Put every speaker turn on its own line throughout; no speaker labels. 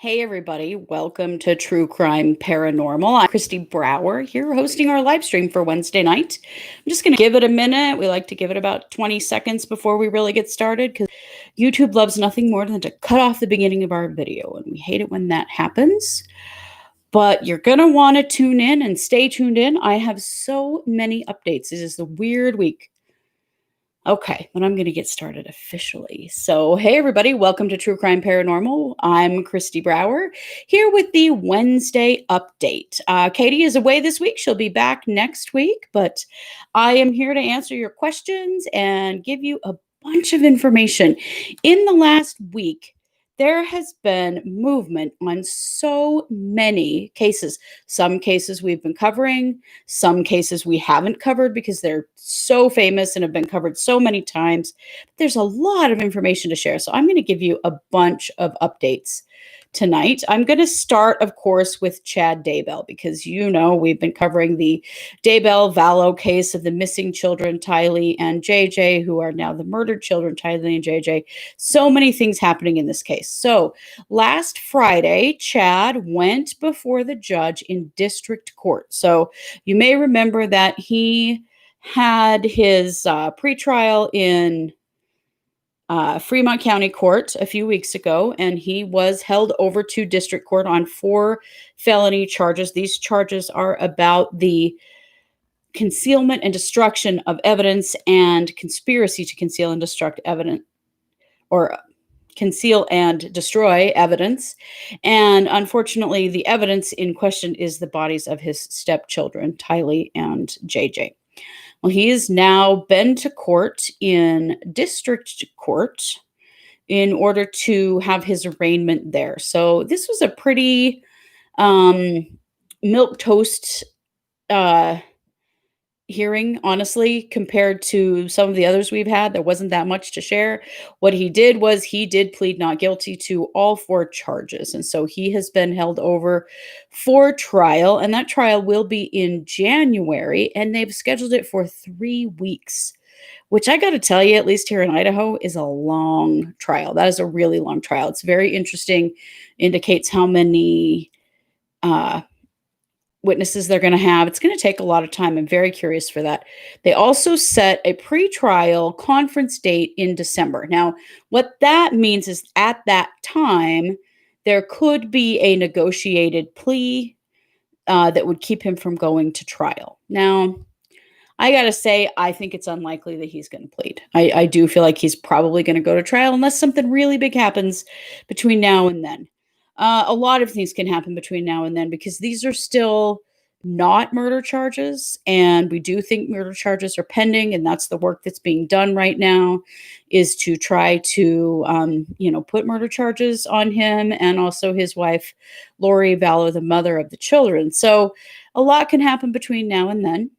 Hey, everybody. Welcome to True Crime Paranormal. I'm Kristi Brower here hosting our live stream for Wednesday night. I'm just going to give it a minute. We like to give it about 20 seconds before we really get started because YouTube loves nothing more than to cut off the beginning of our video, and we hate it when that happens. But you're going to want to tune in and stay tuned in. I have so many updates. This is a weird week. Okay, but I'm going to get started officially. So, hey, everybody, welcome to True Crime Paranormal. I'm Kristi Brower here with the Wednesday update. Katie is away this week. She'll be back next week, but I am here to answer your questions and give you a bunch of information. In the last week, there has been movement on so many cases. Some cases we've been covering, some cases we haven't covered because they're so famous and have been covered so many times. There's a lot of information to share. So I'm going to give you a bunch of updates tonight. I'm going to start, of course, with Chad Daybell because we've been covering the Daybell Vallow case of the missing children, Tylee and JJ, who are now the murdered children, Tylee and JJ. So many things happening in this case. So last Friday, Chad went before the judge in district court. So you may remember that he had his pretrial in Fremont County Court a few weeks ago, and he was held over to district court on 4 felony charges. These charges are about the concealment and destruction of evidence and conspiracy to conceal and destruct evidence, or conceal and destroy evidence. And unfortunately, the evidence in question is the bodies of his stepchildren, Tylee and JJ. Well, he has now been to court in district court in order to have his arraignment there. So this was a pretty milquetoast hearing, honestly, compared to some of the others we've had. There wasn't that much to share. What he did was he did plead not guilty to all 4 charges. And so he has been held over for trial, and that trial will be in January, and they've scheduled it for 3 weeks, which I got to tell you, at least here in Idaho, is a long trial. That is a really long trial. It's very interesting, indicates how many witnesses they're going to have. It's going to take a lot of time. I'm very curious for that. They also set a pretrial conference date in December. Now, what that means is at that time, there could be a negotiated plea that would keep him from going to trial. Now, I got to say, I think it's unlikely that he's going to plead. I do feel like he's probably going to go to trial unless something really big happens between now and then. A lot of things can happen between now and then because these are still not murder charges, and we do think murder charges are pending, and that's the work that's being done right now, is to try to put murder charges on him and also his wife, Lori Vallow, the mother of the children. So a lot can happen between now and then.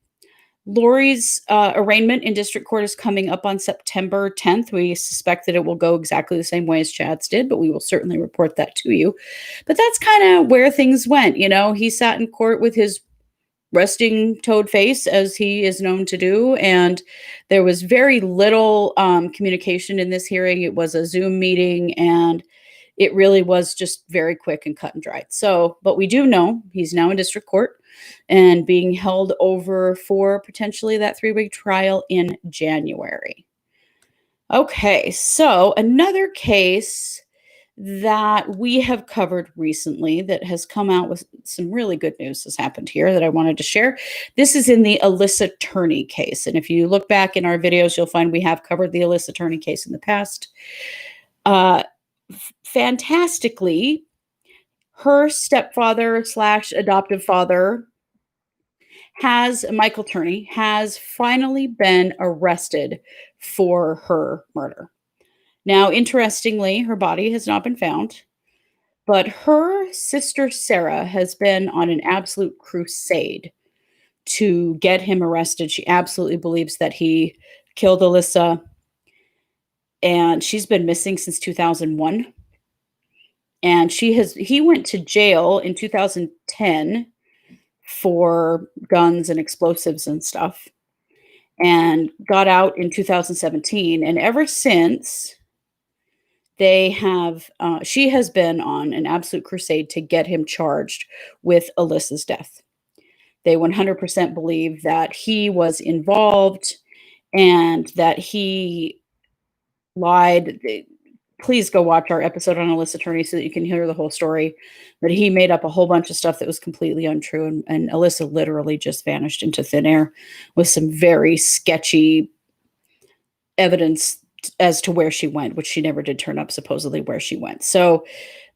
Lori's arraignment in district court is coming up on September 10th. We suspect that it will go exactly the same way as Chad's did, but we will certainly report that to you. But that's kind of where things went. He sat in court with his resting toad face, as he is known to do, and there was very little communication in this hearing. It was a Zoom meeting, and it really was just very quick and cut and dried. So, but we do know he's now in district court and being held over for potentially that 3-week trial in January. Okay, so another case that we have covered recently that has come out with some really good news has happened here that I wanted to share. This is in the Alyssa Turney case. And if you look back in our videos, you'll find we have covered the Alyssa Turney case in the past. Fantastically, her stepfather / adoptive father Michael Turney has finally been arrested for her murder. Now, interestingly, her body has not been found, but her sister Sarah has been on an absolute crusade to get him arrested. She absolutely believes that he killed Alyssa, and she's been missing since 2001. And he went to jail in 2010 for guns and explosives and stuff, and got out in 2017. And ever since, They have, she has been on an absolute crusade to get him charged with Alyssa's death. They 100% believe that he was involved and that he lied. Please go watch our episode on Alyssa Attorney so that you can hear the whole story. But he made up a whole bunch of stuff that was completely untrue. And Alyssa literally just vanished into thin air with some very sketchy evidence as to where she went, which she never did turn up, supposedly, where she went. So,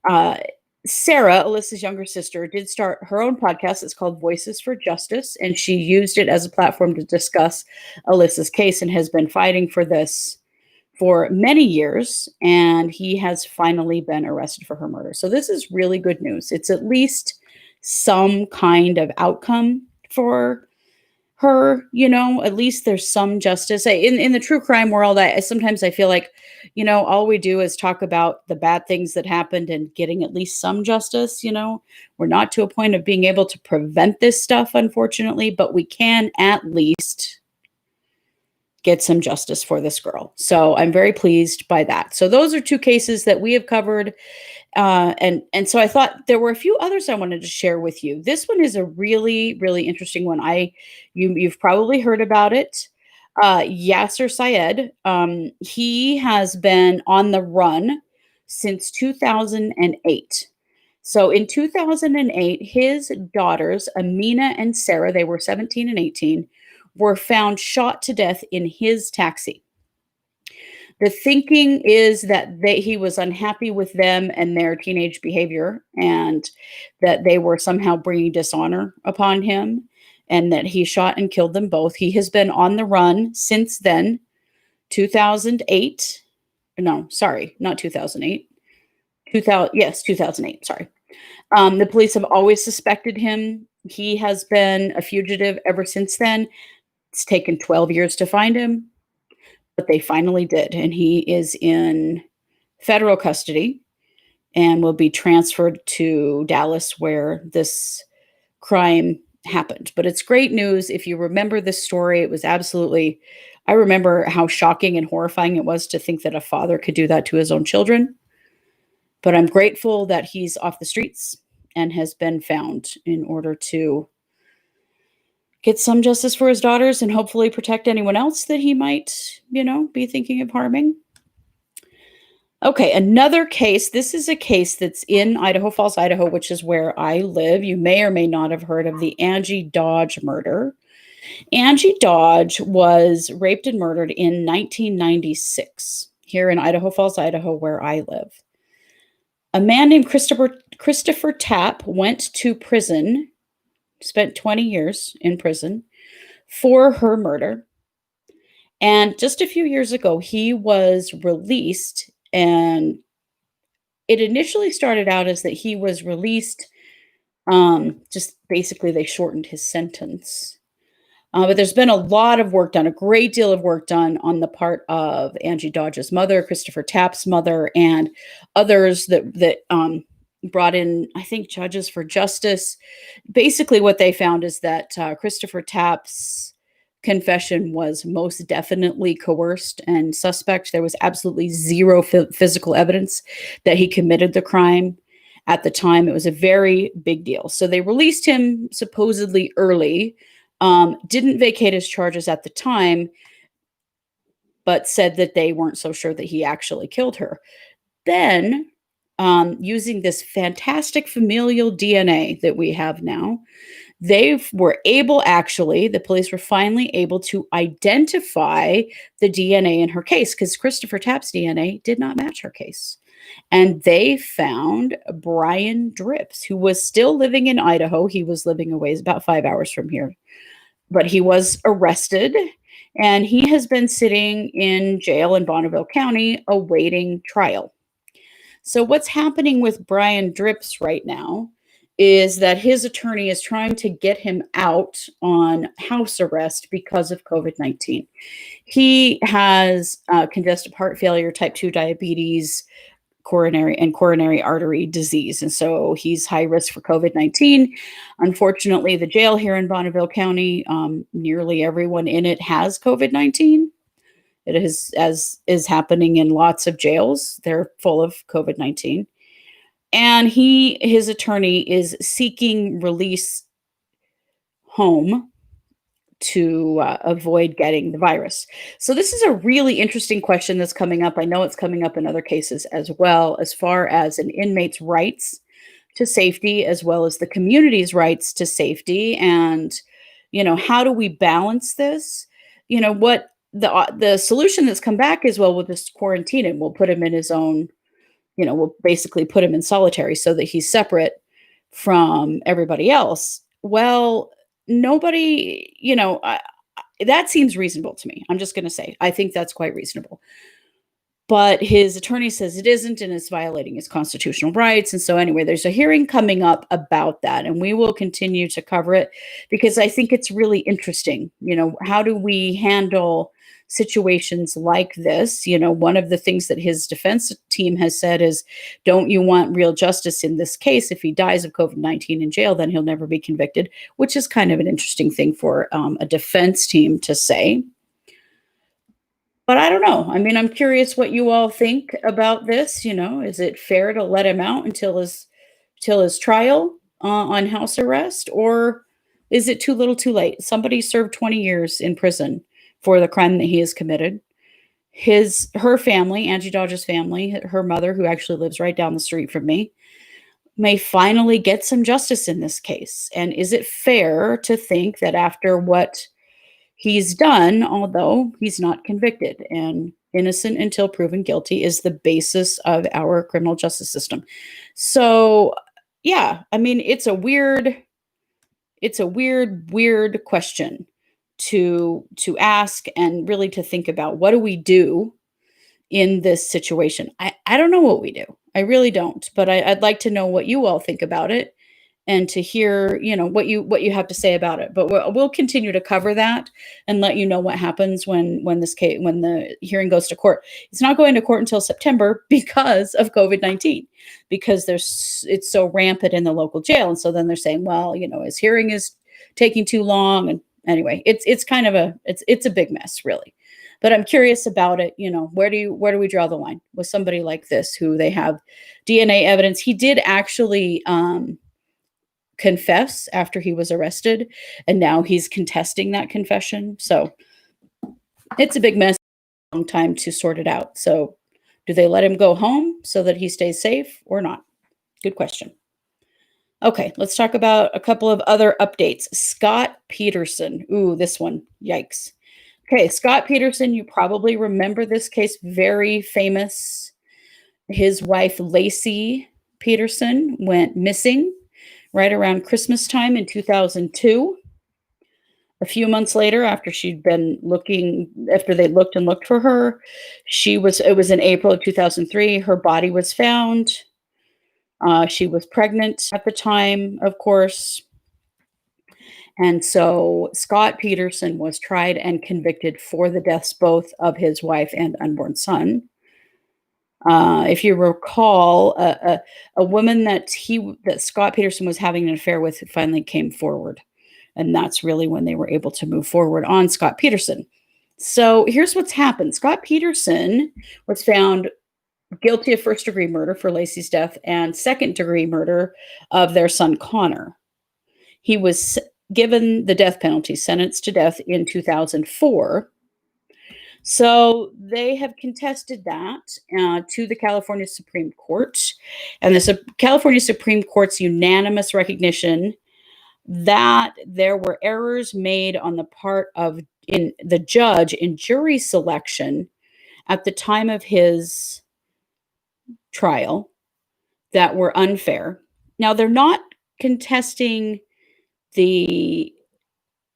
uh, Sarah, Alyssa's younger sister, did start her own podcast. It's called Voices for Justice, and she used it as a platform to discuss Alyssa's case and has been fighting for this for many years. And he has finally been arrested for her murder. So this is really good news. It's at least some kind of outcome for her, at least there's some justice. In the true crime world, sometimes I feel like, all we do is talk about the bad things that happened and getting at least some justice. We're not to a point of being able to prevent this stuff, unfortunately, but we can at least get some justice for this girl. So I'm very pleased by that. So those are two cases that we have covered. And so I thought there were a few others I wanted to share with you. This one is a really, really interesting one. You've probably heard about it. Yasser Syed, he has been on the run since 2008. So in 2008, his daughters, Amina and Sarah, they were 17 and 18, were found shot to death in his taxi. The thinking is that he was unhappy with them and their teenage behavior, and that they were somehow bringing dishonor upon him, and that he shot and killed them both. He has been on the run since then, 2008. No, sorry, not 2008. 2008, sorry. The police have always suspected him. He has been a fugitive ever since then. It's taken 12 years to find him, but they finally did. And he is in federal custody and will be transferred to Dallas, where this crime happened. But it's great news. If you remember this story, it was absolutely, I remember how shocking and horrifying it was to think that a father could do that to his own children. But I'm grateful that he's off the streets and has been found in order to get some justice for his daughters and hopefully protect anyone else that he might, be thinking of harming. Okay, another case. This is a case that's in Idaho Falls, Idaho, which is where I live. You may or may not have heard of the Angie Dodge murder. Angie Dodge was raped and murdered in 1996 here in Idaho Falls, Idaho, where I live. A man named Christopher Tapp went to prison, spent 20 years in prison for her murder. And just a few years ago, he was released. And it initially started out as that he was released. Just basically, they shortened his sentence. But there's been a lot of work done, a great deal of work done on the part of Angie Dodge's mother, Christopher Tapp's mother, and others that brought in, I think, judges for justice. Basically, what they found is that Christopher Tapp's confession was most definitely coerced and suspect. There was absolutely zero physical evidence that he committed the crime. At the time, it was a very big deal. So they released him supposedly early. Didn't vacate his charges at the time, but said that they weren't so sure that he actually killed her. Then, using this fantastic familial DNA that we have now, they were able, the police were finally able to identify the DNA in her case, because Christopher Tapp's DNA did not match her case. And they found Brian Drips, who was still living in Idaho. He was living a ways, about 5 hours from here. But he was arrested, and he has been sitting in jail in Bonneville County awaiting trial. So what's happening with Brian Drips right now is that his attorney is trying to get him out on house arrest because of COVID-19. He has congestive heart failure, type 2 diabetes, coronary artery disease. And so he's high risk for COVID-19. Unfortunately, the jail here in Bonneville County, nearly everyone in it has COVID-19. It is, as is happening in lots of jails. They're full of COVID-19. And his attorney is seeking release home to avoid getting the virus. So this is a really interesting question that's coming up. I know it's coming up in other cases as well, as far as an inmate's rights to safety, as well as the community's rights to safety. And, how do we balance this? What the solution that's come back is, well, we'll just quarantine him. We'll put him in his own, we'll basically put him in solitary so that he's separate from everybody else. Well, nobody, that seems reasonable to me. I'm just going to say, I think that's quite reasonable. But his attorney says it isn't, and it's violating his constitutional rights. And so, anyway, there's a hearing coming up about that, and we will continue to cover it because I think it's really interesting. How do we handle situations like this? One of the things that his defense team has said is, don't you want real justice in this case? If he dies of COVID-19 in jail, then he'll never be convicted, which is kind of an interesting thing for a defense team to say. But I don't know. I mean, I'm curious what you all think about this. Is it fair to let him out until his trial on house arrest, or is it too little, too late? Somebody served 20 years in prison for the crime that he has committed. Her family, Angie Dodge's family, her mother, who actually lives right down the street from me, may finally get some justice in this case. And is it fair to think that after what he's done, although he's not convicted, and innocent until proven guilty is the basis of our criminal justice system. So, yeah, I mean, it's a weird question to ask, and really to think about. What do we do in this situation? I don't know what we do. I really don't, but I'd like to know what you all think about it, and to hear, what you have to say about it. But we'll continue to cover that and let you know what happens when the hearing goes to court. It's not going to court until September because of COVID-19, because it's so rampant in the local jail. And so then they're saying, well, his hearing is taking too long. And anyway, it's kind of it's a big mess, really. But I'm curious about it. Where do we draw the line with somebody like this, who they have DNA evidence? He did actually confess after he was arrested, and now he's contesting that confession. So it's a big mess. Long time to sort it out. So do they let him go home so that he stays safe, or not? Good question. Okay, let's talk about a couple of other updates. Scott Peterson. Ooh, this one. Yikes. Okay, Scott Peterson, you probably remember this case, very famous. His wife, Lacey Peterson, went missing right around Christmas time in 2002. A few months later, after they looked and looked for her, it was in April of 2003, her body was found. She was pregnant at the time, of course. And so Scott Peterson was tried and convicted for the deaths both of his wife and unborn son. If you recall, a woman that Scott Peterson was having an affair with finally came forward, and that's really when they were able to move forward on Scott Peterson. So here's what's happened. Scott Peterson was found guilty of first-degree murder for Lacey's death and second-degree murder of their son Connor. He was given the death penalty, sentenced to death in 2004. So they have contested that to the California Supreme Court, and the California Supreme Court's unanimous recognition that there were errors made on the part of the judge in jury selection at the time of his trial that were unfair. Now, they're not contesting the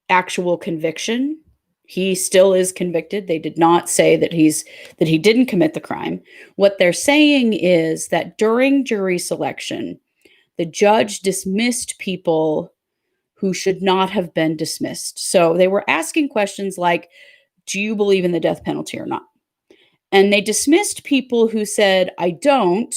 actual conviction. He still is convicted. They did not say that he didn't commit the crime. What they're saying is that during jury selection, the judge dismissed people who should not have been dismissed. So they were asking questions like, do you believe in the death penalty or not? And they dismissed people who said, I don't,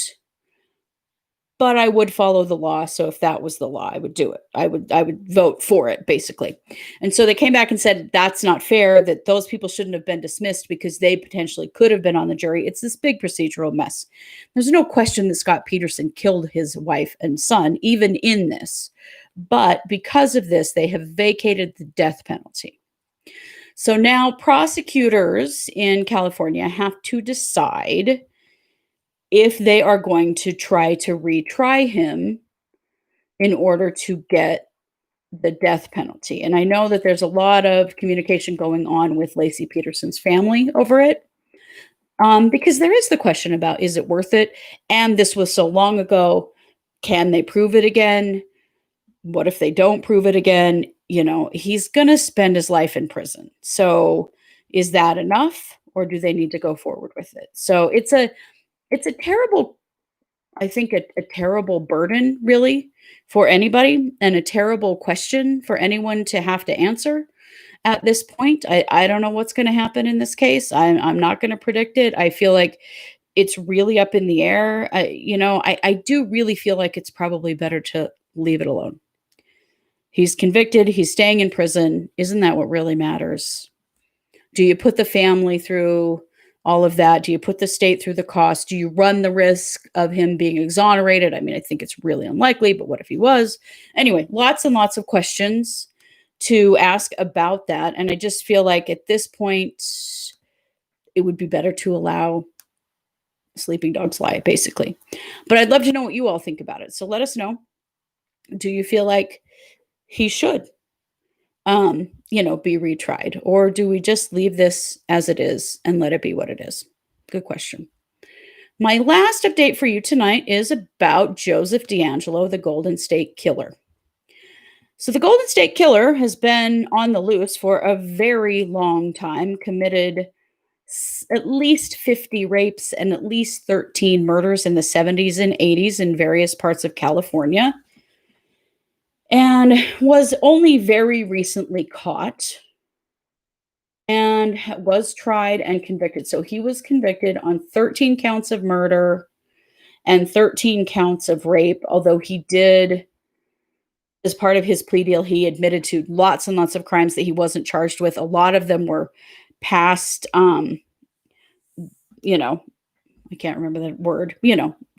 but I would follow the law. So if that was the law, I would do it. I would vote for it, basically. And so they came back and said that's not fair, that those people shouldn't have been dismissed because they potentially could have been on the jury. It's this big procedural mess. There's no question that Scott Peterson killed his wife and son, even in this. But because of this, they have vacated the death penalty. So now prosecutors in California have to decide if they are going to try to retry him in order to get the death penalty. And I know that there's a lot of communication going on with Lacey Peterson's family over it, because there is the question about, is it worth it? And this was so long ago. Can they prove it again? What if they don't prove it again? You know, he's going to spend his life in prison. So is that enough, or do they need to go forward with it? So it's a terrible, I think, a terrible burden, really, for anybody, and a terrible question for anyone to have to answer at this point. I don't know what's going to happen in this case. I'm not going to predict it. I feel like it's really up in the air. I do really feel like it's probably better to leave it alone. He's convicted. He's staying in prison. Isn't that what really matters? Do you put the family through all of that? Do you put the state through the cost? Do you run the risk of him being exonerated? I mean, I think it's really unlikely, but what if he was? Anyway, lots and lots of questions to ask about that. And I just feel like at this point, it would be better to allow sleeping dogs lie, basically. But I'd love to know what you all think about it. So let us know. Do you feel like he should be retried? Or do we just leave this as it is and let it be what it is? Good question. My last update for you tonight is about Joseph DeAngelo, the Golden State Killer. So the Golden State Killer has been on the loose for a very long time, committed at least 50 rapes and at least 13 murders in the 70s and 80s in various parts of California, and was only very recently caught and was tried and convicted. So he was convicted on 13 counts of murder and 13 counts of rape, although he did, as part of his plea deal, he admitted to lots and lots of crimes that he wasn't charged with. A lot of them were past, I can't remember the word,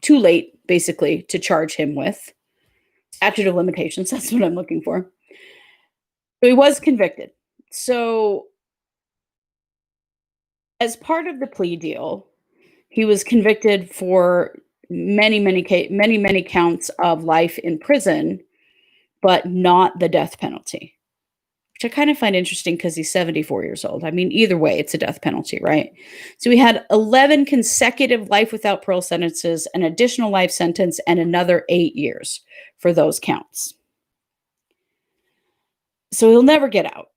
too late, basically, to charge him with. Statute of limitations, that's what I'm looking for. So he was convicted. So as part of the plea deal, he was convicted for many counts of life in prison, but not the death penalty, which I kind of find interesting because he's 74 years old. I mean, either way, it's a death penalty, right? So he had 11 consecutive life without parole sentences, an additional life sentence, and another 8 years for those counts. So he'll never get out,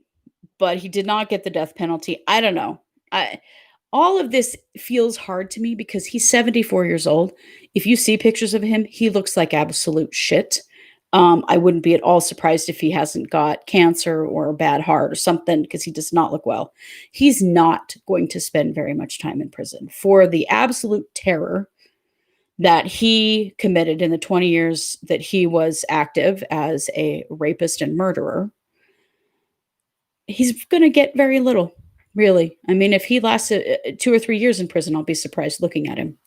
but he did not get the death penalty. I don't know. All of this feels hard to me because he's 74 years old. If you see pictures of him, he looks like absolute shit. I wouldn't be at all surprised if he hasn't got cancer or a bad heart or something, because he does not look well. He's not going to spend very much time in prison for the absolute terror that he committed in the 20 years that he was active as a rapist and murderer. He's going to get very little, really. I mean, if he lasted 2 or 3 years in prison, I'll be surprised looking at him.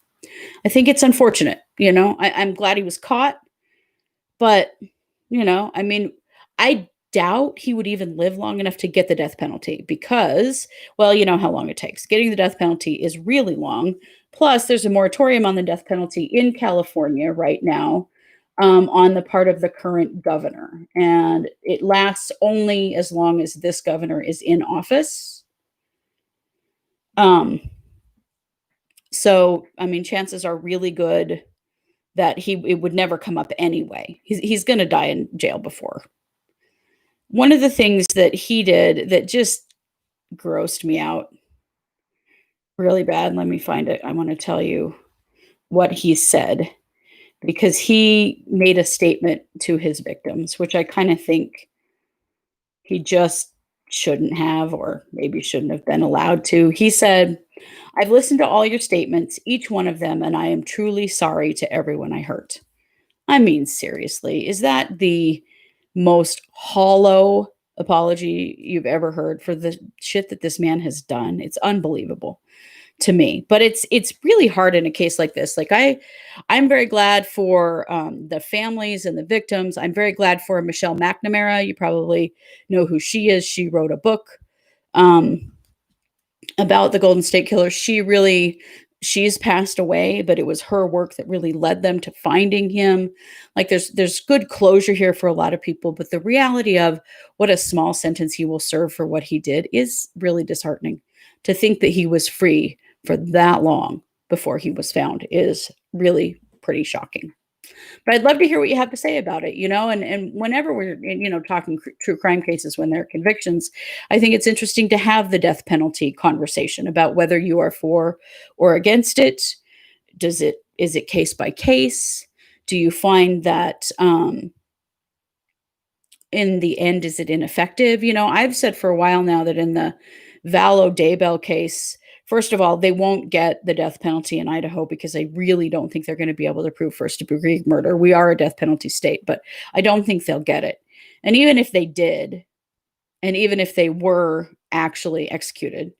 I think it's unfortunate. I'm glad he was caught. But, I doubt he would even live long enough to get the death penalty because, well, you know how long it takes. Getting the death penalty is really long. Plus, there's a moratorium on the death penalty in California right now, on the part of the current governor. And it lasts only as long as this governor is in office. So, chances are really good that it would never come up anyway. He's going to die in jail before. One of the things that he did that just grossed me out really bad, let me find it. I want to tell you what he said, because he made a statement to his victims, which I kind of think he just shouldn't have, or maybe shouldn't have been allowed to. He said, "I've listened to all your statements, each one of them, and I am truly sorry to everyone I hurt. I mean, seriously, is that the most hollow apology you've ever heard for the shit that this man has done? It's unbelievable to me. But it's really hard in a case like this. Like I'm very glad for the families and the victims. I'm very glad for Michelle McNamara. You probably know who she is. She wrote a book um, about the Golden State Killer. She's passed away, but it was her work that really led them to finding him. Like there's good closure here for a lot of people, but the reality of what a small sentence he will serve for what he did is really disheartening. To think that he was free for that long before he was found is really pretty shocking. But I'd love to hear what you have to say about it, and whenever we're, talking true crime cases, when there are convictions, I think it's interesting to have the death penalty conversation about whether you are for or against it. Is it case by case? Do you find that, in the end, is it ineffective? I've said for a while now that in the Vallow Daybell case, first of all, they won't get the death penalty in Idaho because I really don't think they're going to be able to prove first degree murder. We are a death penalty state, but I don't think they'll get it. And even if they did, and even if they were actually executed,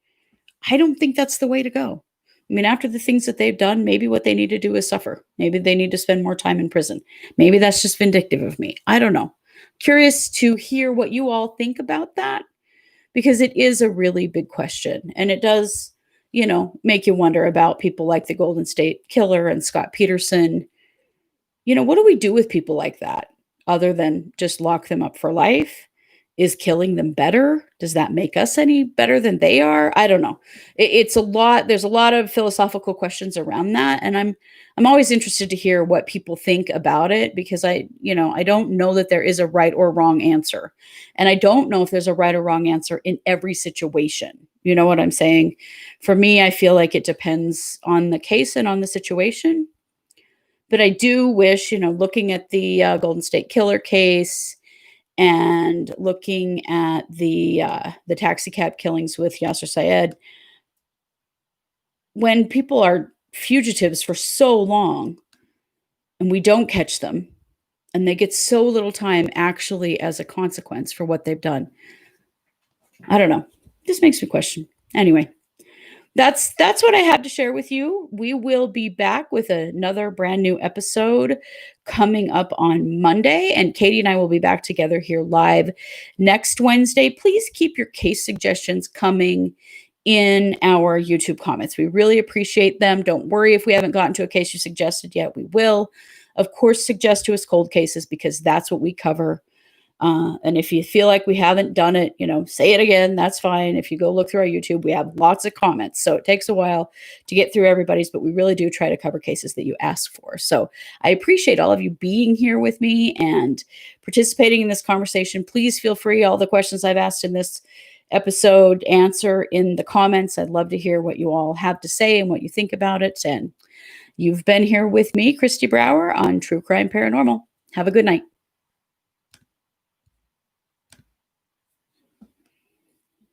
I don't think that's the way to go. I mean, after the things that they've done, maybe what they need to do is suffer. Maybe they need to spend more time in prison. Maybe that's just vindictive of me. I don't know. Curious to hear what you all think about that, because it is a really big question. And it does, make you wonder about people like the Golden State Killer and Scott Peterson. What do we do with people like that other than just lock them up for life? Is killing them better? Does that make us any better than they are? I don't know. It's a lot. There's a lot of philosophical questions around that, and I'm always interested to hear what people think about it, because I don't know that there is a right or wrong answer, and I don't know if there's a right or wrong answer in every situation. You know what I'm saying? For me, I feel like it depends on the case and on the situation. But I do wish, looking at the Golden State Killer case, and looking at the taxi cab killings with Yasser Syed, when people are fugitives for so long and we don't catch them, and they get so little time actually as a consequence for what they've done, I don't know. This makes me question. Anyway, that's what I had to share with you. We will be back with another brand new episode coming up on Monday, and Katie and I will be back together here live next Wednesday. Please keep your case suggestions coming in our YouTube comments. We really appreciate them. Don't worry if we haven't gotten to a case you suggested yet. We will, of course, suggest to us cold cases, because that's what we cover. And if you feel like we haven't done it, say it again. That's fine. If you go look through our YouTube, we have lots of comments. So it takes a while to get through everybody's, but we really do try to cover cases that you ask for. So I appreciate all of you being here with me and participating in this conversation. Please feel free. All the questions I've asked in this episode, answer in the comments. I'd love to hear what you all have to say and what you think about it. And you've been here with me, Kristi Brower, on True Crime Paranormal. Have a good night.